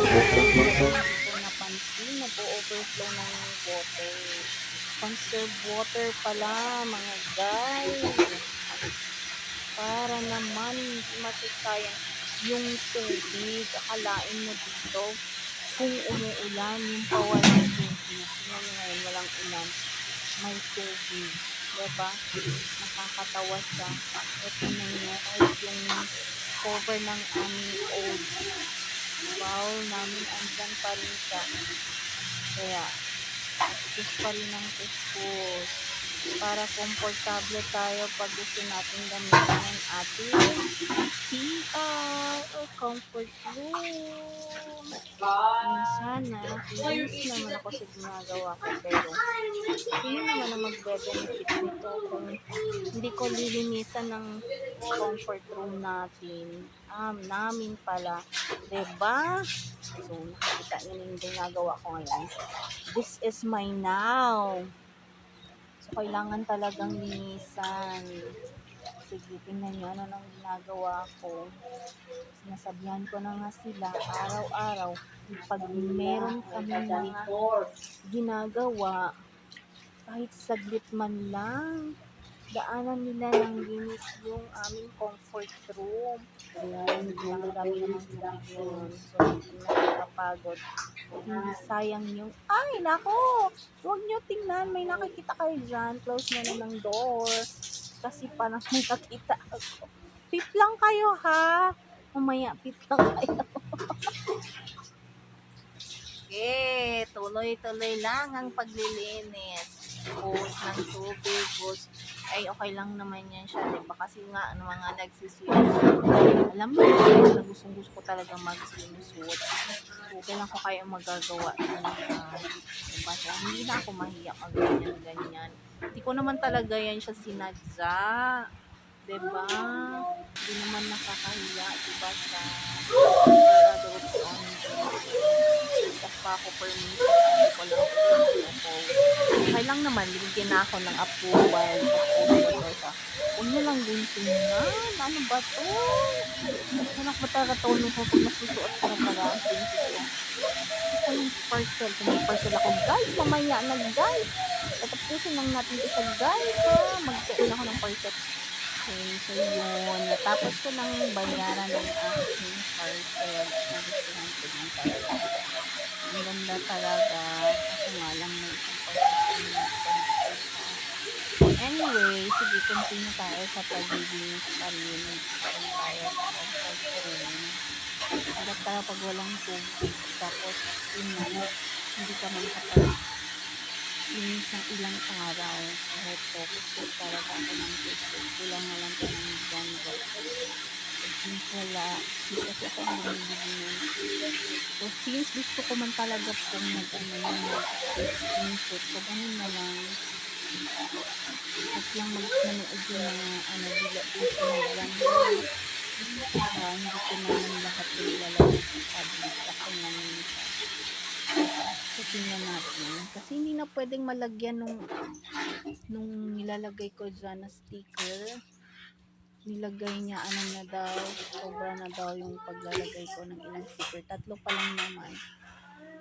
Hindi ko napansin, nag-o-overflow ng water. Conserve water pala, mga guys. Para naman hindi masasayang yung tubig. Akalain mo dito, kung umuulan, yung bawal ng tubig. Tingnan nyo ngayon, walang ulan. May tubig. Diba? Nakakatawa siya. At tingnan nyo, kahit yung cover ng aming old bowl namin, andyan pa rin siya. Kaya, kuskus pa rin ang kuskus. Para komportable tayo pag gusto natin gamitin ang ating CR or comfort room. Sana, linis naman ako sa ginagawa ko, pero sino naman ang magbe-benefit nito kung hindi ko lilinisan ng comfort room natin? Namin pala. Diba? So, nakikita nyo na yung ginagawa ko ngayon. This is my now. So, kailangan talagang linisan. Sige, tingnan nyo ano nang ginagawa ko. Sinasabihan ko na nga sila araw-araw pag meron kami mga ginagawa, kahit saglit man lang, daanan nila ng linis yung aming comfort room. Ang dami namang tubig yun. So, hindi nakakapagod. Hindi sayang yung, ay nako, huwag nyo tingnan, may nakikita kayo dyan. Close na ng door. Kasi parang may nakita ako. Pip lang kayo ha. Mamaya, pip lang kayo. Okay, tuloy-tuloy lang ang paglilinis. Hose ng tubig, hose. Ay, okay lang naman yan siya, diba? Kasi nga, mga nagsiswimsuit. Alam mo, na gustong-gusto ko talaga mag-swimsuit. So, kailan ko kayo magagawa yun. Diba? So, hindi na ako mahiya mag-ganyan-ganyan. Hindi ko naman talaga yan siya sinadya. Diba? Hindi naman nakakahiya, diba? Sa adults only. Pa ako permission, hindi ko lang ako. Okay lang naman, binigyan na ako ng approval. Huwag nyo lang din tingnan. Ano ba to? Anak ba talaga tulong ko pag nasusuot ko na pala ang princess ko? Ito yung parcel. Kung may parcel ako, guys, mamaya na guys. Tatapusin lang natin ito sa guys, ha? Magkain ako ng parcel. Okay, so yun. Natapos ko ng bayaran ng aking parcel. Nagustuhan ko din talaga. Ang ganda talaga. Ako nga lang may isang parcel. Anyway, sige, continue tayo sa paglilinis pa rin. Tayo sa comfort room. Harap tayo pag walang tubig. Tapos, hindi ka man linis ng ilang araw. Kahit focus talaga ako ng tubig. Kulang na lang ko ng ganda. Since wala, hindi kasi ako nalilinis. So, since gusto ko man talaga pong mag-swimsuit, so ganun na lang. At lang mag-manood yung mga bila dito na ganda. Hindi ko naman lahat yung lalagay sa public. Ako naman siya. So, tingnan natin. Kasi hindi na pwedeng malagyan nung nilalagay ko dyan na sticker. Nilagay niya, na daw, sobra na daw yung paglalagay ko ng ilang sticker. 3 pa lang naman.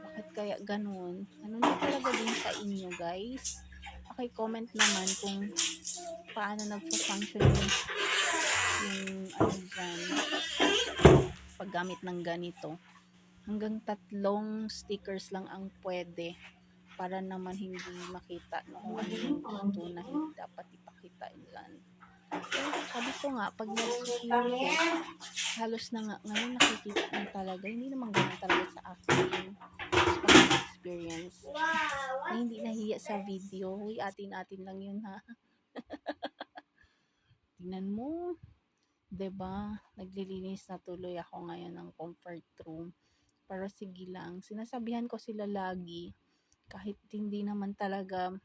Bakit kaya ganun? Ganun na talaga din sa inyo, guys. Okay, comment naman kung paano nagpo-function yung dyan, paggamit ng ganito. Hanggang 3 stickers lang ang pwede para naman hindi makita kung ano yung gusto na hindi dapat ipakita yan. Sabi ko nga, pag nag-swimsuit, halos na nga, ngayon nakikita mo talaga, hindi naman ganun talaga sa akin experience. Na hindi nahiya sa video, huy, atin-atin lang yun ha. Tingnan mo, 'di ba? Naglilinis na tuloy ako ngayon ng comfort room. Pero sige lang, sinasabihan ko sila lagi, kahit hindi naman talaga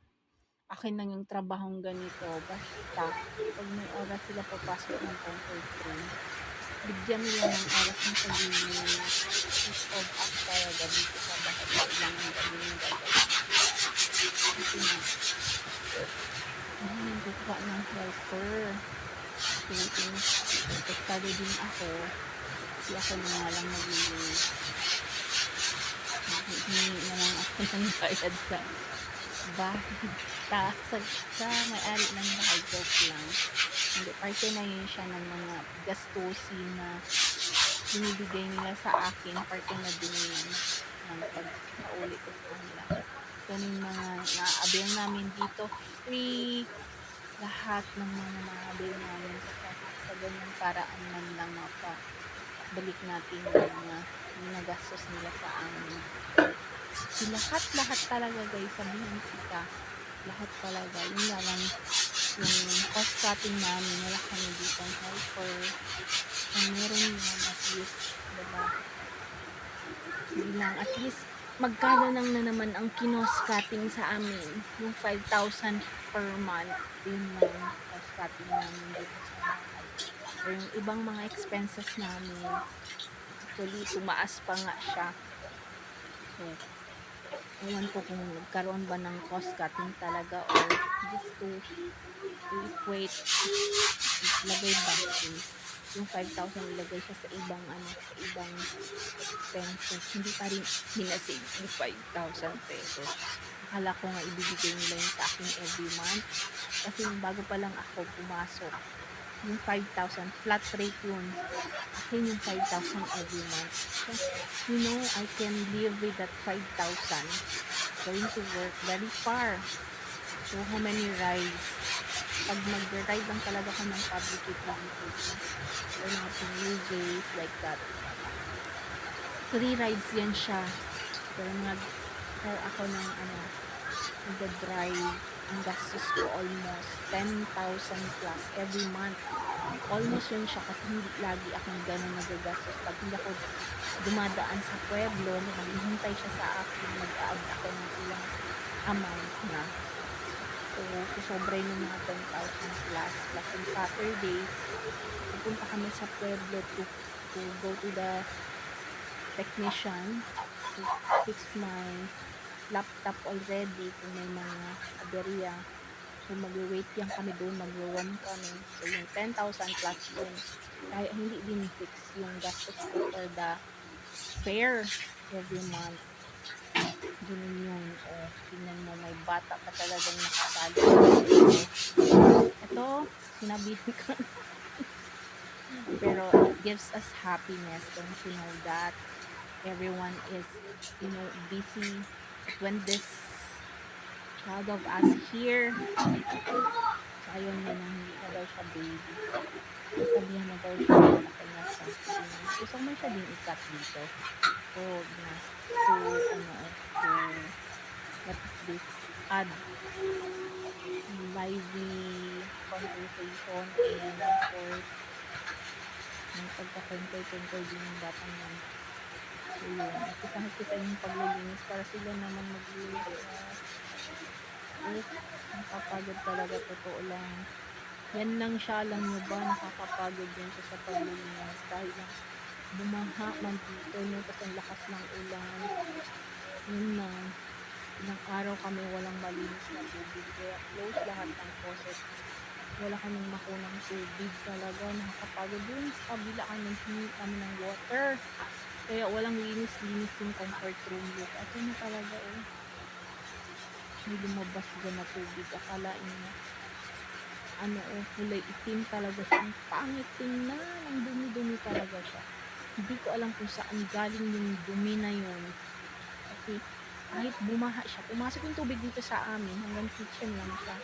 akin lang yung trabahong ganito, basta pag may oras sila papasok ng comfort room, bigyan nila ng oras ng paglilinis. Each of us talaga dito sa bahay lang ang gawin kasi nga yung gagawa ng helper. Philippines, testado din ako kasi ako na nga lang maglilinis. ng bayad sa bahay. Sa may-ari ng bahay, joke lang. Hindi, parte na yun siya ng mga gastusin na binibigay nila sa akin, parte na din yun ng pag nauli ko sa kanila. Ganun mga naabil namin dito, free lahat ng mga naabil namin sa ganyan paraan man lang mapabalik natin yung mga ginagastos nila sa amin. Lahat talaga guys, sabihin kita, lahat talaga, yun na lang yung cost cutting namin, wala kami dito ang helper, kung meron yan at least, diba, sige lang, at least magkano lang na naman ang kinos cutting sa amin, yung 5,000 per month, yun lang cost cutting namin dito sa bahay, or yung ibang mga expenses namin, actually tumaas pa nga siya. So ewan ko kung nagkaroon ba ng cost cutting talaga or just to equate, lagay ba yung 5,000 ilagay siya sa ibang sa ibang expenses, hindi pa rin hinasave yung 5,000 pesos. Akala ko nga ibibigay nila yung sa akin every month kasi bago pa lang ako pumasok, yung 5,000 flat rate yun, akin yung 5,000 every month. So, you know, I can live with that 5,000 going to work very far. So how many rides, pag mag-ride lang talaga ko ng public utility or natin uses like that, 3 rides yan siya. Pero ako ng nag-drive, ang gastos ko almost 10,000 plus every month. Almost yun siya kasi hindi lagi akong ganun nagagastos. Pag hindi ako dumadaan sa pueblo, naghihintay siya sa akin, nag-add ako ng ilang amount na. So, kusobre ng mga 10,000 plus. Plus on Saturdays, pupunta kami sa pueblo to go to the technician to fix my laptop already kung may mga aberya. So mag-wait yan kami doon, mag-roam kami. So yung 10,000 plus yun, kaya hindi din fix yung gastos ko for the fare every month. Ganun yun. Tingnan mo, may bata pa talagang nakasali. Ito, sinabihin ko. Pero it gives us happiness. Don't you know that? Everyone is, busy. But when this child of us here, so ayun yun, hindi na daw siya baby. Sabihan na daw siya na kanya sa gusto mo siya din ikat dito. So, what is this? Add lively conversation and of course, may pagka-tengkoy-tengkoy din yung batang yan. So yun, kita yung paglilinis para sila naman maglilinis. Nakakapagod talaga, totoo lang. Yan lang siya, alam nyo ba, nakakapagod din siya sa paglilinis. Dahil lang bumaha man dito, kasi ang lakas ng ulan. Yun na, ilang araw kami walang malinis na tubig. Kaya close lahat ng faucet. Wala kaming makunang tubig talaga. Nakakapagod dun sa kabila kami ng water. Kaya walang linis-linis yung comfort room look. At yun na talaga may lumabas dyan na tubig. Akalain na kulay itim talaga siya. Ang pangit tingnan. Ang dumi-dumi talaga siya. Hindi ko alam kung saan galing yung dumi na yun. Kasi kahit bumaha siya, pumasok yung tubig dito sa amin, hanggang kitchen lang siya.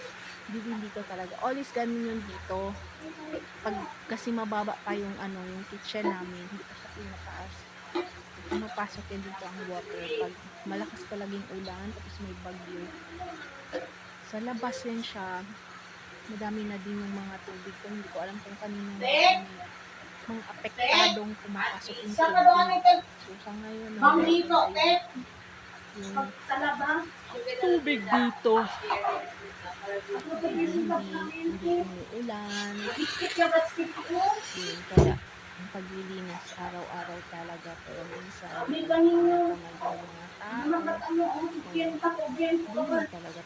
Dito talaga. Always ganun yun dito. Kasi mababa pa yung yung kitchen namin, hindi pa siya pinataas. Pumapasok yan dito ang water. Pag malakas talaging ulan, tapos may bagyo. Sa labas yan siya, madami na din yung mga tubig ko. Hindi ko alam kung kanino mga apektadong pumapasok yung tubig. So sa ngayon, yung tubig dito. Hindi umuulan. Kaya ang paglilinis araw-araw talaga. Pero minsan, hindi mga tao. Hindi talaga.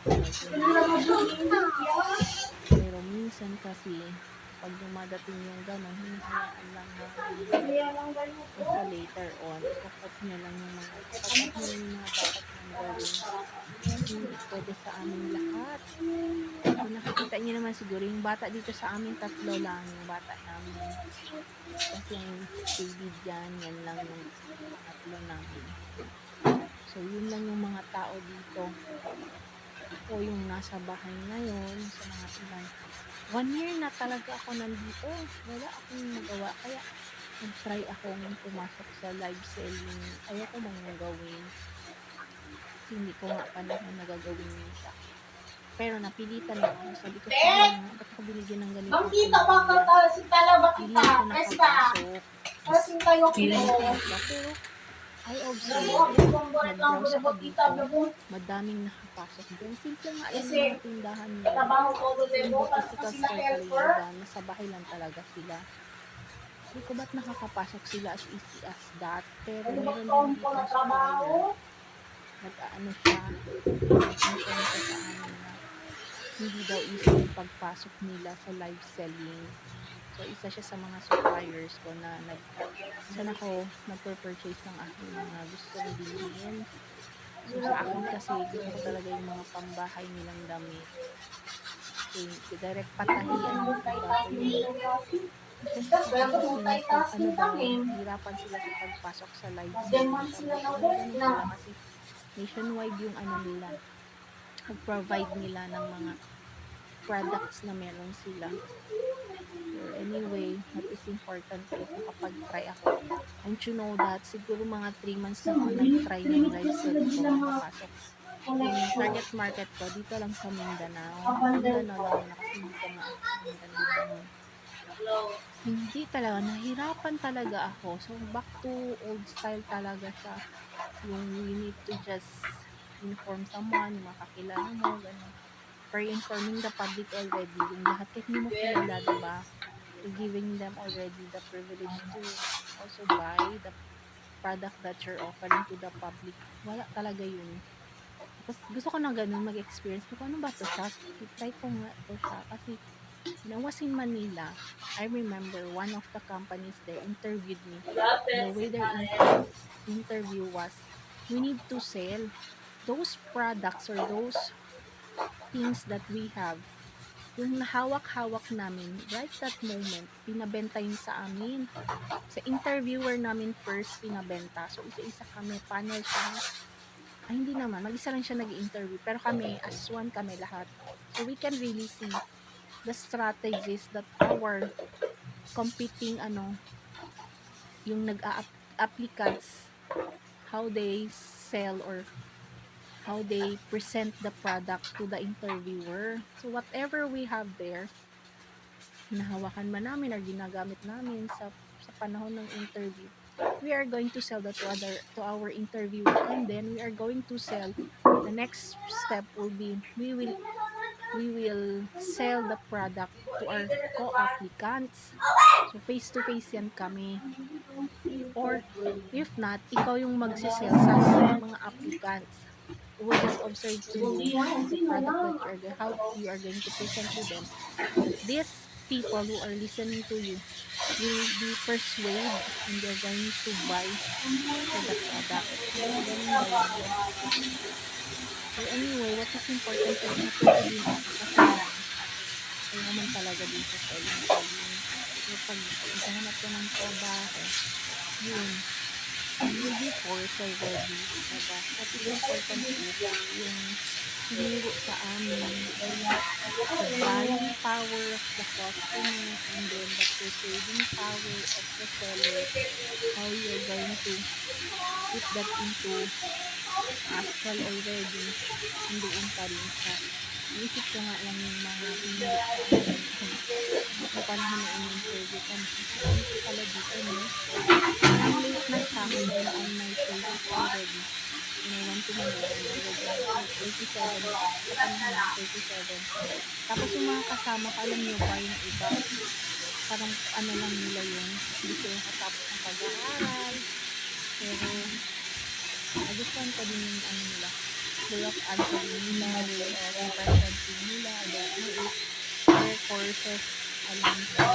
Pero minsan kasi, pag dumadating yung gano'n, hinahayaan lang na later on, ikakot nyo lang yung mga dapat nang gawin. dito sa amin lahat. Kung nakikita niyo naman siguro, yung bata dito sa amin, 3 lang yung bata namin. Tapos yung baby dyan, yan lang yung pangatlo namin. So, yun lang yung mga tao dito. Ako yung nasa bahay ngayon, sa mga ilan. 1 year na talaga ako nandito. Wala akong magawa. Kaya, nag-try akong pumasok sa live selling. Ayoko man yung gawin. Kasi hindi ko nga panahon na gagawin yun siya. Pero napilitan na ako. Sabi ko, sige nga, ba't ako binigyan ng ganito? Bang kita ba ka si Tala ba Hindi kita? ako Esta. nakapasok. Kasi tayo ko. Pero, I observe, nag-browse ako dito, madaming nakapasok doon. Simple nga yung mga tindahan nila. Trabaho ko do Hindi debo kasi physical sila store helper. talaga, nasa bahay lang talaga sila. Sabi ko, ba't nakakapasok sila as easy as that? Pero Ano ba meron taon din ko na dito trabaho? nag-ano siya, nag-inform siya sa amin na hindi daw easy yung pagpasok nila sa live selling. So, isa siya sa mga suppliers ko na saan ako nagpur-purchase ng aking mga gustong bilhin. So, sa akin kasi, gusto ko talaga yung mga pambahay nilang damit. Okay, direct patahian ng iba. So, yung ano daw, hirapan sila sa pagpasok sa live selling. Sabi ko, ganun pala kasi nationwide yung ano nila. Pag-provide nila ng mga products na meron sila. So anyway, what is important is nakapag-try ako. Don't you know that siguro mga 3 months na ako nag-try ng live selling ko makapasok. Yung target market ko dito lang sa Mindanao. Mindanao lang muna kasi hindi pa nga ako sa Mindanao. Hindi talaga, nahirapan talaga ako. So back to old style talaga siya. Yung you need to just inform someone, yung makakilala mo, gano'n. For informing the public already, yung lahat kahit hindi mo kilala, diba? You're giving them already the privilege to also buy the product that you're offering to the public. Wala talaga yun. Tapos gusto ko na ganun mag-experience. Kung ano ba to siya? Try ko nga to siya. Kasi when I was in Manila, I remember one of the companies there interviewed me. The way their interview was, we need to sell those products or those things that we have. Yung nahawak-hawak namin, right that moment, pinabenta yun sa amin. Sa interviewer namin first, pinabenta. So, isa-isa kami, panel siya. Ay, hindi naman. Mag-isa lang siya nag-interview. Pero kami, as one kami lahat. So, we can really see the strategies that our competing, yung nag-applicants, how they sell or how they present the product to the interviewer. So, whatever we have there, hinahawakan man namin or ginagamit namin sa panahon ng interview, we are going to sell that to our interviewer, and then we are going to sell. The next step will be we will sell the product to our co-applicants. So face to face yan kami. Or if not, ikaw yung magsisell sa mga applicants. We'll just observe to you the product that how you are going to present to them. These people who are listening to you will be persuaded and they're going to buy for the product. Ganun ba yun? So anyway, what is important is natuto din ako kasi ayaw naman talaga din sa selling. So pag naghahanap ko ng trabaho, yun, you will be forced already. Diba? What is important is yung tinuro sa amin, the buying power of the customer, and then the persuading power of the seller, how you're going to put that into actual already, doon pa rin siya. Iisip ko nga lang yung mga tinuro sa amin yung panahon na in-interview kami. Ano ko pala dito, no? I'm late na sa akin and on my service already. And I want to Manila and already 37, sa panahon na 37. Tapos yung mga kasama ko, alam nyo ba yung iba, parang ano lang nila yung gusto yung katapos ng pag-aaral. Pero, nagustuhan ko din yung ano nila, way of answering nila, way of presenting nila, I don't know if their courses alam sa